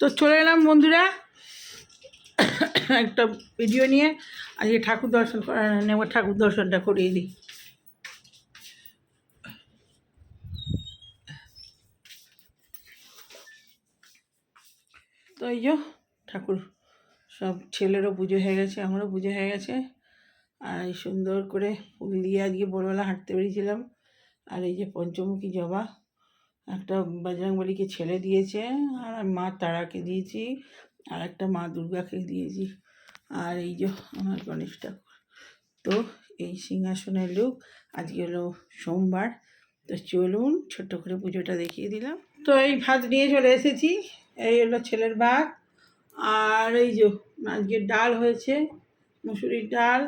তো চলে এলাম বন্ধুরা একটা ভিডিও নিয়ে। আজকে ঠাকুর দর্শন নেব, ঠাকুর দর্শনটা করিয়ে দিই। তো এই যে ঠাকুর সব ছেলেরও পুজো হয়ে গেছে, আমারও পুজো হয়ে গেছে। আর এই সুন্দর করে ফুল দিয়ে আজকে ভোরবেলা হাঁটতে বেরিয়েছিলাম। আর এই যে পঞ্চমুখী জবা একটা বজরংবলীকে ছেলে দিয়েছে, আর মা তারাকে দিয়েছি, আর একটা মা দুর্গাকে দিয়েছি। আর এই যে আমার গণেশ ঠাকুর। তো এই সিংহাসনের লুক। আজকে হলো সোমবার। তো চলুন ছোট্ট করে পুজোটা দেখিয়ে দিলাম। তো এই ভাত নিয়ে চলে এসেছি, এই হলো ছেলের ভাত। আর এই যে আজকে ডাল হয়েছে, মুসুরির ডাল,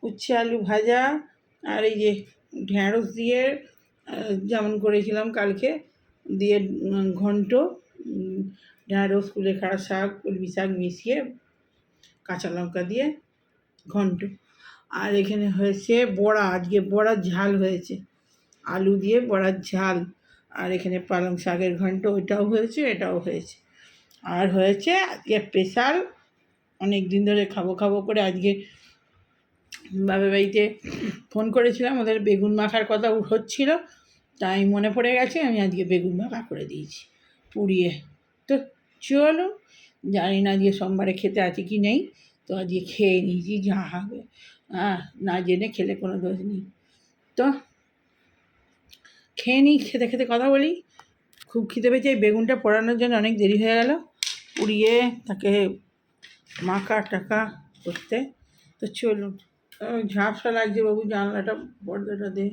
উচ্ছে আলু ভাজা, আর এই যে ঢ্যাঁড়স দিয়ে যেমন করেছিলাম কালকে দিয়ে ঘন্ট, ঢ্যাঁড়স কুলেখাড়া শাক কলমি শাক মিশিয়ে কাঁচা লঙ্কা দিয়ে ঘন্ট। আর এখানে হয়েছে বড়া, আজকে বড়ার ঝাল হয়েছে, আলু দিয়ে বড়ার ঝাল। আর এখানে পালং শাকের ঘন্ট, ওইটাও হয়েছে, এটাও হয়েছে। আর হয়েছে আজকে স্পেশাল, অনেক দিন ধরে খাবো খাবো করে আজকে বাবার বাড়িতে ফোন করেছিলাম, ওদের বেগুন মাখার কথা হচ্ছিল, তাই মনে পড়ে গেছে, আমি আজকে বেগুন মাখা করে দিয়েছি পুড়িয়ে। তো চলো, জানি না আজকে সোমবারে খেতে আছে কি নেই, তো আজকে খেয়ে নিয়েছি যা হবে। না জেনে খেলে কোনো দোষ নেই। তো খেয়ে নিই, খেতে খেতে কথা বলি। খুব খিদে পেয়েছে, এই বেগুনটা পোড়ানোর জন্য অনেক দেরি হয়ে গেল, পুড়িয়ে তাকে মাখা টাকা করতে। তো চলুন, ঝাপসা লাগছে বাবু, জানলাটা পর্দাটা দে।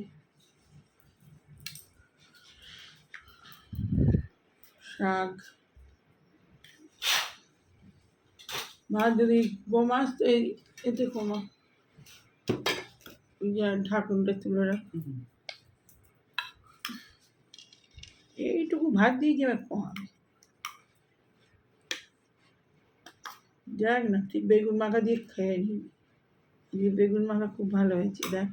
শাক ভাত যদি কমাস তো এতে কমা, ঢাকুনটা তুলে রাখ। এইটুকু ভাত দিয়ে যাবে, কমাবে। দেখ না, ঠিক বেগুন মাখা দিয়ে খেয়ে নিবি, বেগুন মাখা খুব ভালো হয়েছে দেখ।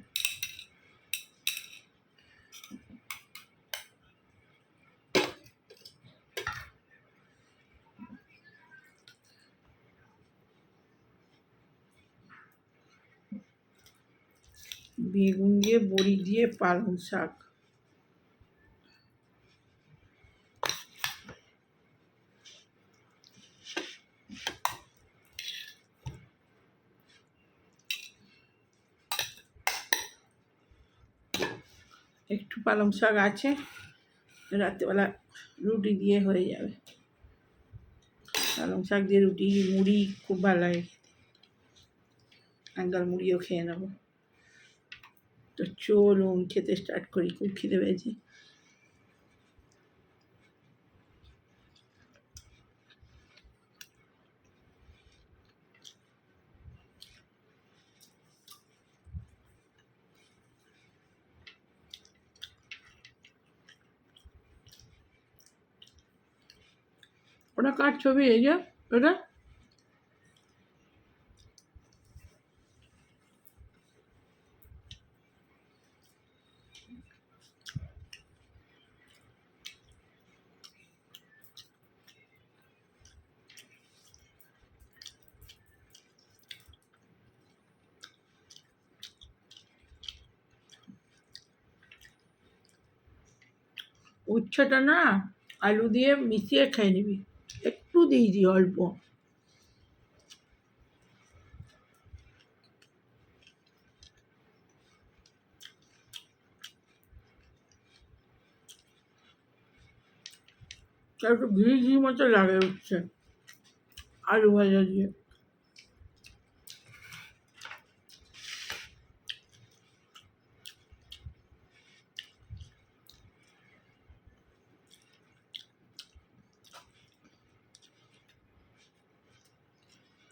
বেগুন দিয়ে বড়ি দিয়ে পালং শাক, একটু পালং শাক আছে, রাত্রেবেলা রুটি দিয়ে হয়ে যাবে। পালং শাক দিয়ে রুটি, মুড়ি খুব ভালো লাগে, একগাল মুড়িও খেয়ে নেবো। তো চলুন খেতে স্টার্ট করি, খুব খিদে পেয়েছে। ওটা কার ছবি? এই যে ওটা উচ্ছেটা না আলু দিয়ে মিশিয়ে খেয়ে নিবি, একটু দিয়েছি অল্প। একটু ঘি ঘি মতো লাগে উচ্ছে আলু ভাজা দিয়ে।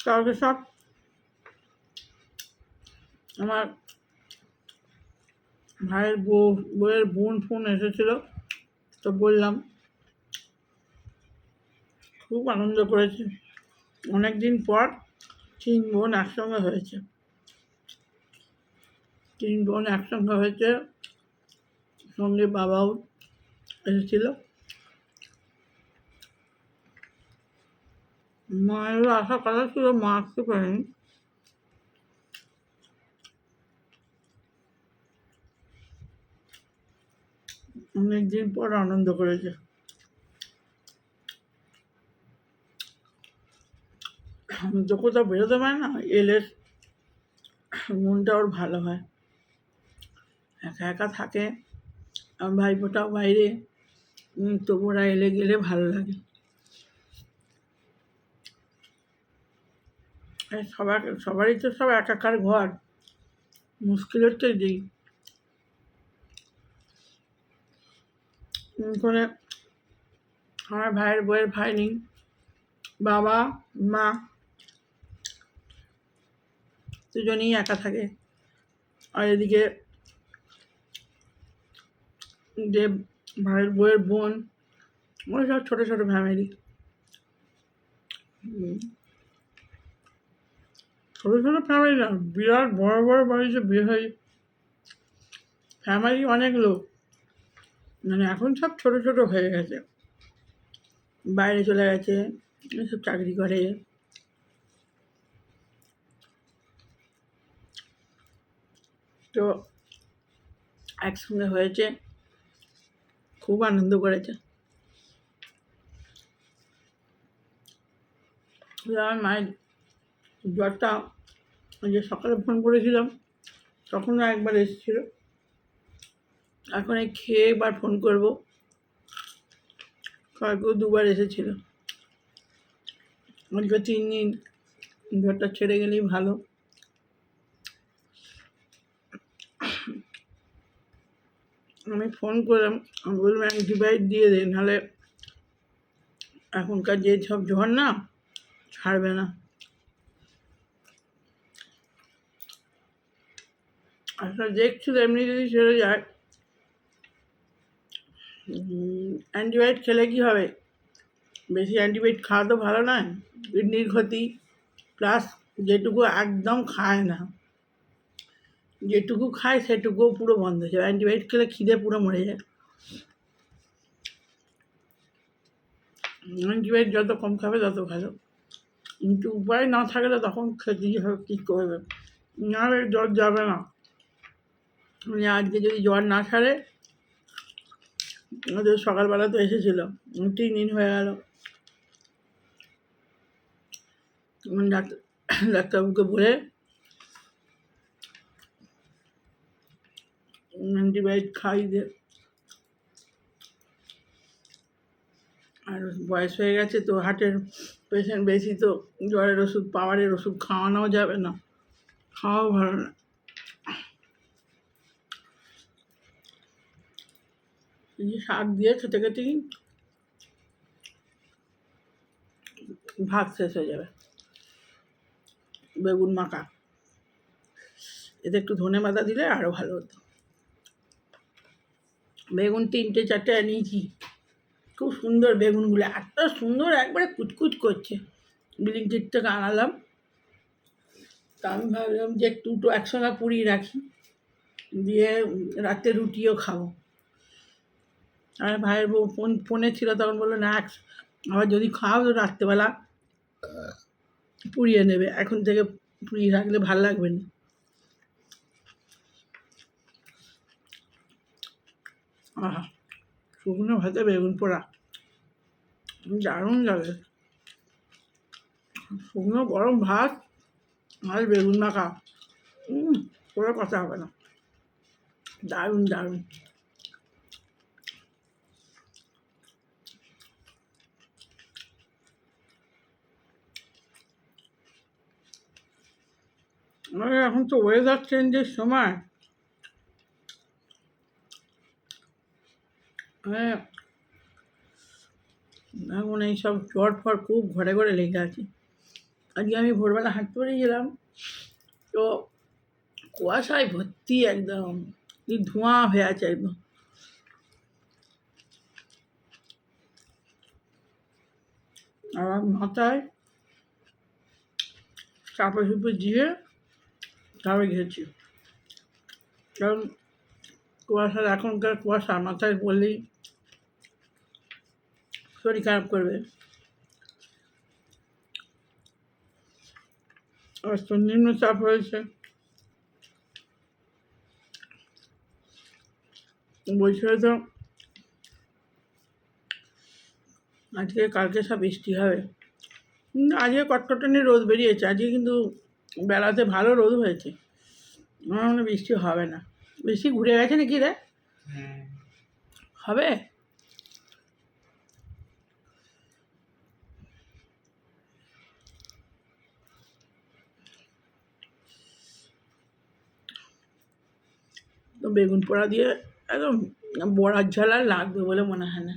কালকে সব আমার ভাইয়ের বউয়ের বোন ফোন এসেছিলো, তো বললাম, খুব আনন্দ করেছি, অনেক দিন পর 3 বোন একসঙ্গে হয়েছে, 3 বোন একসঙ্গে হয়েছে, সঙ্গে বাবাও এসেছিল। মায়ের আসার কথা ছিল, মা আসতে পারেনি। অনেকদিন পর আনন্দ করেছে। তো কোথাও বেরোতে পারে না, এলে মনটা ওর ভালো হয়। একা একা থাকে, আমার ভাইপোটাও বাইরে, তবু ওরা এলে গেলে ভালো লাগে। সবারই তো সব একাকার ঘর, মুশকিল হচ্ছে যে করে আমার ভাইয়ের বইয়ের ভাই নেই, বাবা মা দুজনেই একা থাকে। আর এদিকে যে ভাইয়ের বইয়ের বোন, ওই সব ছোটো ছোটো ফ্যামিলি। ছোটো ছোটো ফ্যামিলি না, বিরাট বড় বড় বাড়িতে বিয়ে হয়, ফ্যামিলি অনেক লোক। মানে এখন সব ছোটো ছোটো হয়ে গেছে, বাইরে চলে গেছে, এসব চাকরি করে। তো একসঙ্গে হয়েছে, খুব আনন্দ করেছে। আমার মায়ের জ্বরটা, ওই যে সকালে ফোন করেছিলাম তখনও একবার এসেছিলো, এখন এই খেয়ে একবার ফোন করবো। কালকেও দুবার এসেছিলো। আজকে 3 দিন, জ্বরটা ছেড়ে গেলেই ভালো। আমি ফোন করলাম, আমি বললাম অ্যান্টিবায়োটিক দিয়ে দে, নাহলে এখনকার যে সব জ্বর না, ছাড়বে না। আসলে দেখছিল এমনি যদি ছেড়ে যায়, অ্যান্টিবায়োটিক খেলে কী হবে, বেশি অ্যান্টিবায়োটিক খাওয়া তো ভালো নয়, কিডনির ক্ষতি, প্লাস যেটুকু একদম খায় না, যেটুকু খায় সেটুকুও পুরো বন্ধ হয়ে যাবে। অ্যান্টিবায়োটিক খেলে খিদে পুরো মরে যায়। অ্যান্টিবায়োটিক যত কম খাবে তত ভালো, কিন্তু উপায় না থাকলে তখন খেতেই হবে, কী করবে, নাহলে জ্বর যাবে না। মানে আজকে যদি জ্বর না ছাড়ে, ওদের সকালবেলা তো এসেছিলো, 3 দিন হয়ে গেল। ডাক্তারবাবুকে বলে অ্যান্টিবায়োটিক খাই দে। আর বয়স হয়ে গেছে তো, হার্টের পেশেন্ট বেশি, তো জ্বরের ওষুধ, পাওয়ারের ওষুধ খাওয়ানোও যাবে না, খাওয়াও ভালো না। শাক দিয়ে খেতে খেতেই ভাত শেষ হয়ে যাবে। বেগুন মাখা, এতে একটু ধনে পাতা দিলে আরও ভালো হতো। বেগুন 3টে 4টে নিয়েছি, খুব সুন্দর বেগুনগুলো, এত সুন্দর একবারে কুচকুচ করছে। ব্লিঙ্কিট থেকে আনালাম, তা আমি ভাবলাম যে একটু একসঙ্গে পুড়িয়ে রাখি, দিয়ে রাতে রুটিও খাবো। আর ভাইয়ের বউ ফোনে ছিল, তখন বললো না, আবার যদি খাও তো রাত্রেবেলা পুড়িয়ে নেবে, এখন থেকে পুড়িয়ে রাখলে ভালো লাগবে না। আহা, শুকনো ভাতে বেগুন পোড়া দারুণ লাগে। শুকনো গরম ভাত আর বেগুন মাখা, কোনো কথা হবে না, দারুণ দারুণ। এখন তো ওয়েদার চেঞ্জের সময়, এখন এইসব জ্বর ফর খুব ঘরে ঘরে লেগে আছে। আজকে আমি ভোরবেলা হাঁটতে বেরিয়েছিলাম, তো কুয়াশায় ভর্তি, একদম ধোঁয়া হয়ে আছে একদম। আমার মাথায় চাপা চুপে দিয়ে তারপরে গেছি, কারণ কুয়াশার, এখনকার কুয়াশা মাথায় পড়লেই শরীর খারাপ করবে। আর তো নিম্নচাপ হয়েছে, বলছিল তো আজকে কালকে সব বৃষ্টি হবে। আজকে কটকটানি রোদ বেরিয়েছে, আজকে কিন্তু বেলাতে ভালো রোদ হয়েছে। আমার মনে হয় বৃষ্টি হবে না। বৃষ্টি ঘুরে গেছে নাকি রে? হবে। তো বেগুন পোড়া দিয়ে একদম বড়ার ঝাল আর লাগবে বলে মনে হয় না,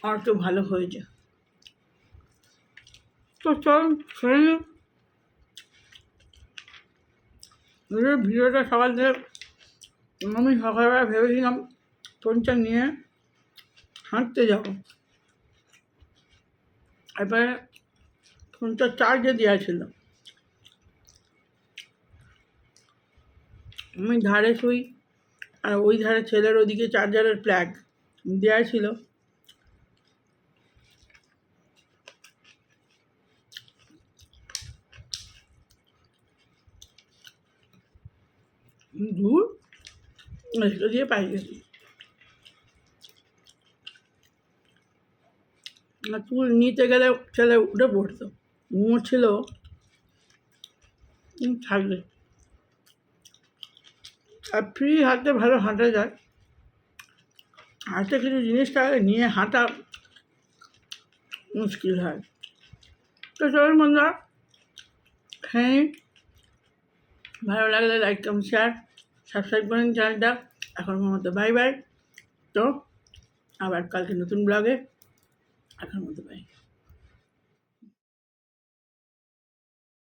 আর তো ভালো হয়েছে। তো চল খেয়ে নি। ভিডিওটা সকাল থেকে আমি সকালবেলা ভেবেছিলাম ফোনটা নিয়ে হাঁটতে যাব, এরপরে ফোনটা চার্জে দেওয়া ছিল, আমি ধারে শুই আর ওই ধারে ছেলের ওদিকে চার্জারের প্লাগ দেওয়া ছিল। দূর এগুলো দিয়ে পাই গেছি, চুল নিতে গেলে ছেলে উঠে পড়তো, ছিল থাকলে। আর ফ্রি হাতে ভালো হাঁটা যায়, হাতে কিছু জিনিসটা নিয়ে হাঁটা মুশকিল হয়। তো চলুন বন্ধুরা, হ্যাঁ ভালো লাগলে লাইক কমেন্ট শেয়ার সাবস্ক্রাইব করেন চ্যানেলটা। এখন মতো বাই বাই। তো আবার কালকে নতুন ব্লগে, এখন মতো বাই।